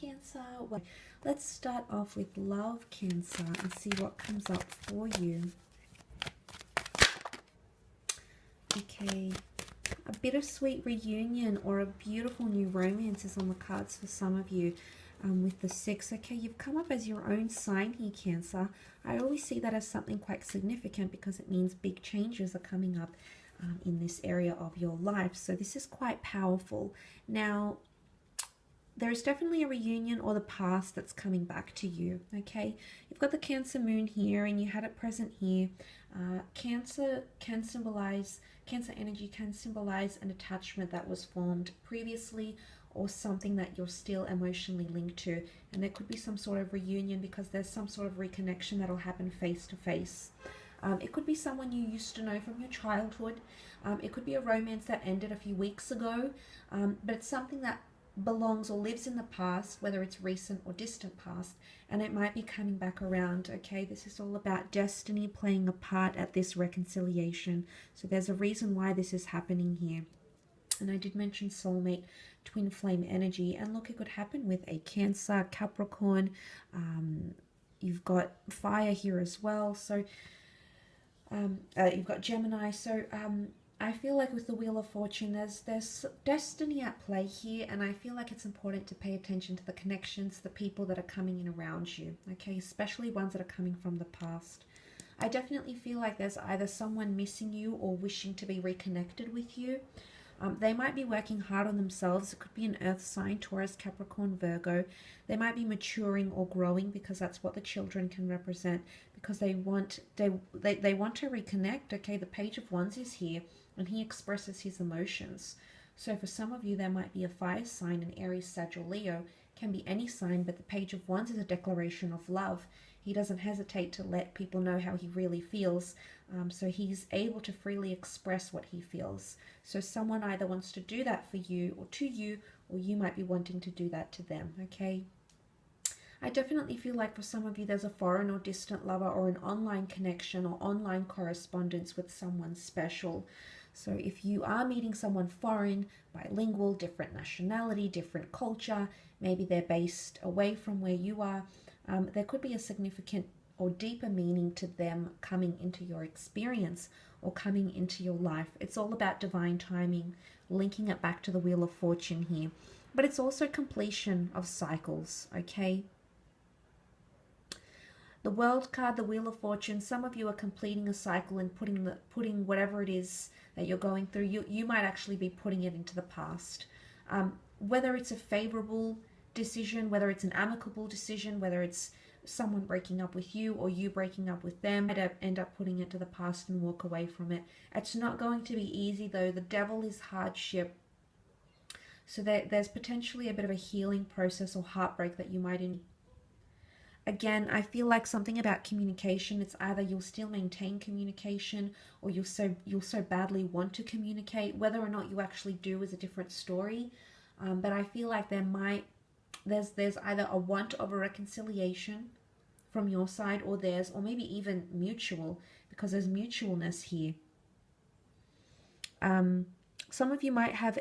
Cancer. Well, let's start off with love, Cancer, and see what comes up for you. Okay, a bittersweet reunion or a beautiful new romance is on the cards for some of you. With the 6, okay, you've come up as your own sign here, Cancer. I always see that as something quite significant because it means big changes are coming up in this area of your life. So this is quite powerful. Now, there's definitely a reunion or the past that's coming back to you, okay? You've got the Cancer moon here and you had it present here. Cancer energy can symbolize an attachment that was formed previously or something that you're still emotionally linked to. And there could be some sort of reunion because there's some sort of reconnection that'll happen face to face. It could be someone you used to know from your childhood. It could be a romance that ended a few weeks ago, but it's something that belongs or lives in the past, whether it's recent or distant past, and it might be coming back around, okay? This is all about destiny playing a part at this reconciliation. So there's a reason why this is happening here. And I did mention soulmate, twin flame energy, and look, it could happen with a Cancer, Capricorn. You've got fire here as well. So you've got Gemini. So I feel like with the Wheel of Fortune, there's destiny at play here, and I feel like it's important to pay attention to the connections, the people that are coming in around you, okay, especially ones that are coming from the past. I definitely feel like there's either someone missing you or wishing to be reconnected with you. They might be working hard on themselves. It could be an earth sign, Taurus, Capricorn, Virgo. They might be maturing or growing because that's what the children can represent, because they want to reconnect. Okay, the Page of Wands is here and he expresses his emotions. So for some of you, there might be a fire sign, an Aries, Sag, or Leo. Can be any sign, but the Page of Wands is a declaration of love. He doesn't hesitate to let people know how he really feels. So he's able to freely express what he feels. So someone either wants to do that for you or to you, or you might be wanting to do that to them, okay? I definitely feel like for some of you, there's a foreign or distant lover or an online connection or online correspondence with someone special. So if you are meeting someone foreign, bilingual, different nationality, different culture, maybe they're based away from where you are, there could be a significant or deeper meaning to them coming into your experience or coming into your life. It's all about divine timing, linking it back to the Wheel of Fortune here. But it's also completion of cycles, okay? The World card, the Wheel of Fortune, some of you are completing a cycle and putting whatever it is that you're going through, you might actually be putting it into the past. Whether it's a favorable decision, whether it's an amicable decision, whether it's someone breaking up with you or you breaking up with them, might end up putting it to the past and walk away from it. It's not going to be easy though. The devil is hardship. So there's potentially a bit of a healing process or heartbreak that you might Again, I feel like something about communication. It's either you'll still maintain communication or you'll so badly want to communicate. Whether or not you actually do is a different story. But I feel like there's either a want of a reconciliation from your side or theirs, or maybe even mutual, because there's mutualness here. Some of you might have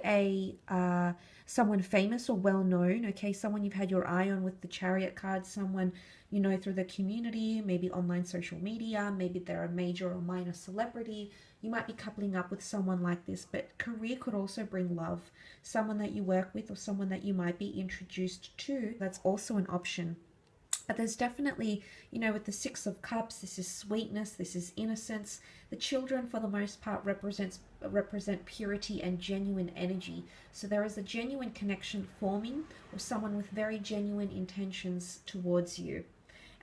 someone famous or well-known, okay, someone you've had your eye on with the Chariot card, someone you know through the community, maybe online social media, maybe they're a major or minor celebrity. You might be coupling up with someone like this, but career could also bring love. Someone that you work with or someone that you might be introduced to, that's also an option. But there's definitely, you know, with the Six of Cups, this is sweetness, this is innocence. The children, for the most part, represent purity and genuine energy. So there is a genuine connection forming, or someone with very genuine intentions towards you.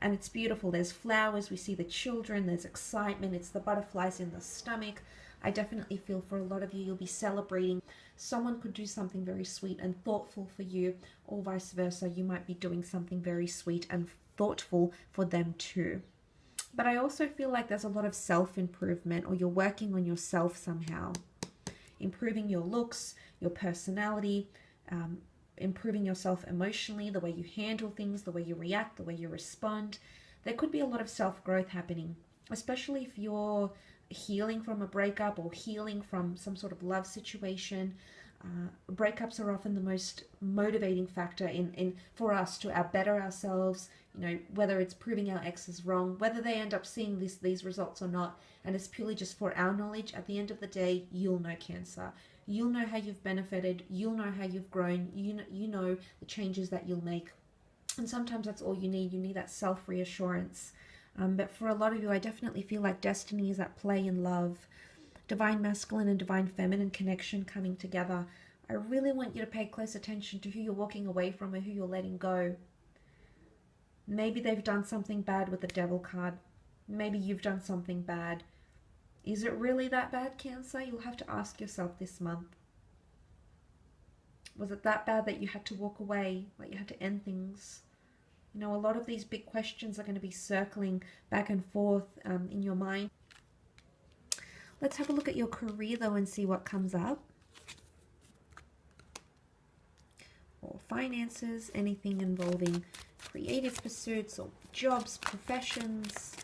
And it's beautiful. There's flowers, we see the children, there's excitement, it's the butterflies in the stomach. I definitely feel for a lot of you, you'll be celebrating. Someone could do something very sweet and thoughtful for you, or vice versa. You might be doing something very sweet and thoughtful for them too. But I also feel like there's a lot of self-improvement, or you're working on yourself somehow. Improving your looks, your personality, improving yourself emotionally, the way you handle things, the way you react, the way you respond. There could be a lot of self-growth happening, especially if you're healing from a breakup or healing from some sort of love situation. Breakups are often the most motivating factor for us to better ourselves, you know, whether it's proving our exes wrong, whether they end up seeing these results or not, and it's purely just for our knowledge. At the end of the day, you'll know, Cancer. You'll know how you've benefited, you'll know how you've grown, you know the changes that you'll make. And sometimes that's all you need that self-reassurance. But for a lot of you, I definitely feel like destiny is at play in love. Divine masculine and divine feminine connection coming together. I really want you to pay close attention to who you're walking away from or who you're letting go. Maybe they've done something bad with the Devil card. Maybe you've done something bad. Is it really that bad, Cancer? You'll have to ask yourself this month. Was it that bad that you had to walk away, that you had to end things? You know, a lot of these big questions are going to be circling back and forth in your mind. Let's have a look at your career, though, and see what comes up. Or finances, anything involving creative pursuits or jobs, professions.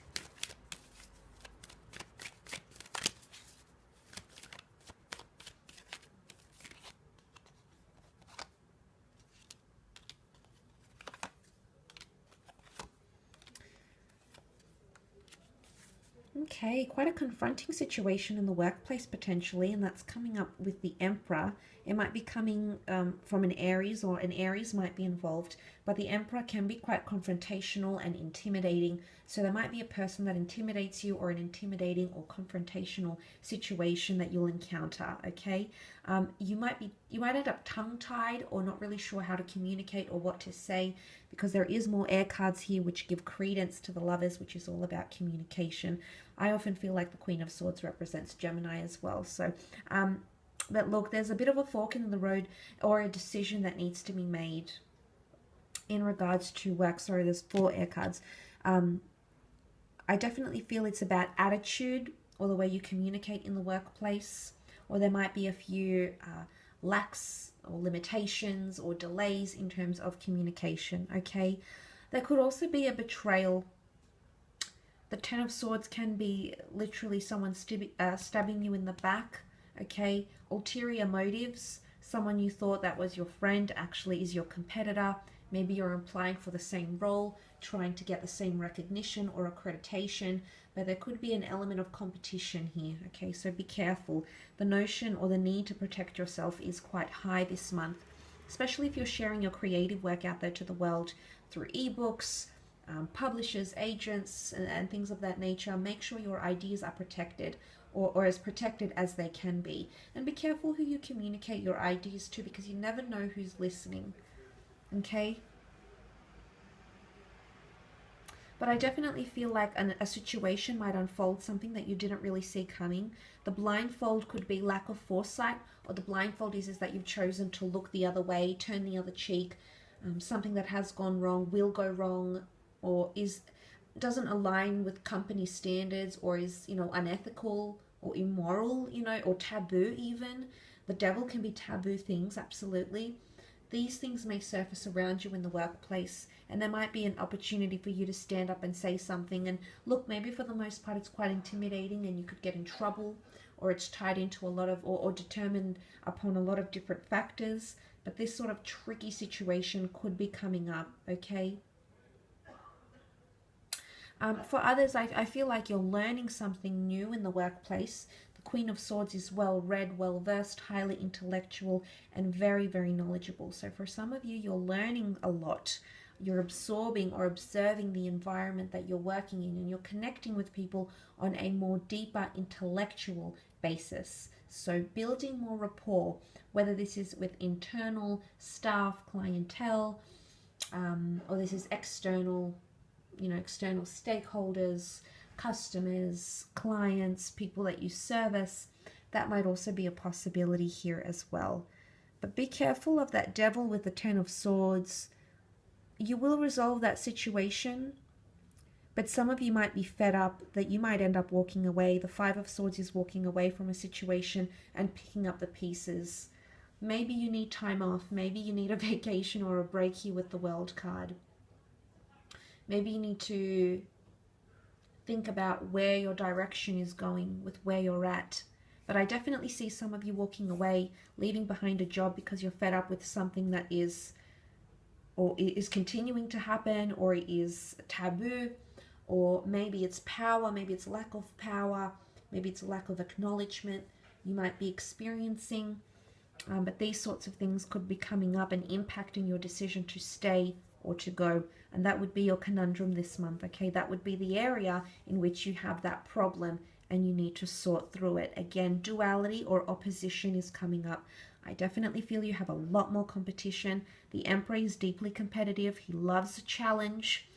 Okay, quite a confronting situation in the workplace potentially, and that's coming up with the Emperor. It might be coming from an Aries, or an Aries might be involved, but the Emperor can be quite confrontational and intimidating. So there might be a person that intimidates you, or an intimidating or confrontational situation that you'll encounter, okay? You might end up tongue-tied or not really sure how to communicate or what to say, because there is more air cards here which give credence to the Lovers, which is all about communication. I often feel like the Queen of Swords represents Gemini as well. So, but look, there's a bit of a fork in the road, or a decision that needs to be made in regards to work. Sorry, there's 4 air cards. I definitely feel it's about attitude, or the way you communicate in the workplace, or there might be a few lacks or limitations or delays in terms of communication, okay? There could also be a betrayal. The 10 of Swords can be literally someone stabbing you in the back, okay? Ulterior motives. Someone you thought that was your friend actually is your competitor. Maybe you're applying for the same role, trying to get the same recognition or accreditation, but there could be an element of competition here, okay? So be careful. The notion or the need to protect yourself is quite high this month, especially if you're sharing your creative work out there to the world through ebooks, publishers, agents, and things of that nature. Make sure your ideas are protected, or as protected as they can be. And be careful who you communicate your ideas to, because you never know who's listening, okay? But I definitely feel like a situation might unfold, something that you didn't really see coming. The blindfold could be lack of foresight, or the blindfold is that you've chosen to look the other way, turn the other cheek. Something that has gone wrong, will go wrong, or doesn't align with company standards, or is, you know, unethical or immoral, you know, or taboo even. The Devil can be taboo things, absolutely. These things may surface around you in the workplace, and there might be an opportunity for you to stand up and say something. And look, maybe for the most part it's quite intimidating and you could get in trouble, or it's tied into a lot of, or determined upon a lot of different factors. But this sort of tricky situation could be coming up, okay? For others, I feel like you're learning something new in the workplace. The Queen of Swords is well-read, well-versed, highly intellectual, and very, very knowledgeable. So for some of you, you're learning a lot. You're absorbing or observing the environment that you're working in, and you're connecting with people on a more deeper intellectual basis. So building more rapport, whether this is with internal staff, clientele, or this is external, you know, external stakeholders, customers, clients, people that you service. That might also be a possibility here as well. But be careful of that Devil with the 10 of Swords. You will resolve that situation, but some of you might be fed up that you might end up walking away. The 5 of Swords is walking away from a situation and picking up the pieces. Maybe you need time off. Maybe you need a vacation or a break here with the World card. Maybe you need to think about where your direction is going with where you're at. But I definitely see some of you walking away, leaving behind a job because you're fed up with something that is, or is continuing to happen, or is taboo, or maybe it's power, maybe it's lack of power, maybe it's a lack of acknowledgement you might be experiencing. But these sorts of things could be coming up and impacting your decision to stay or to go. And that would be your conundrum this month, okay? That would be the area in which you have that problem and you need to sort through it. Again, duality or opposition is coming up. I definitely feel you have a lot more competition. The Emperor is deeply competitive. He loves a challenge.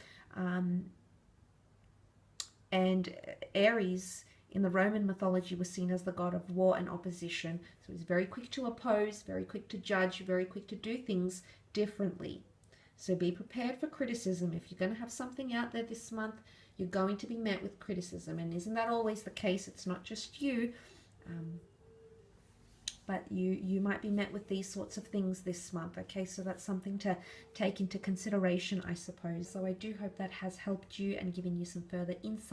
And Aries in the Roman mythology was seen as the god of war and opposition. So he's very quick to oppose, very quick to judge, very quick to do things differently. So be prepared for criticism. If you're going to have something out there this month, you're going to be met with criticism. And isn't that always the case? It's not just you. But you might be met with these sorts of things this month, okay? So that's something to take into consideration, I suppose. So I do hope that has helped you and given you some further insight.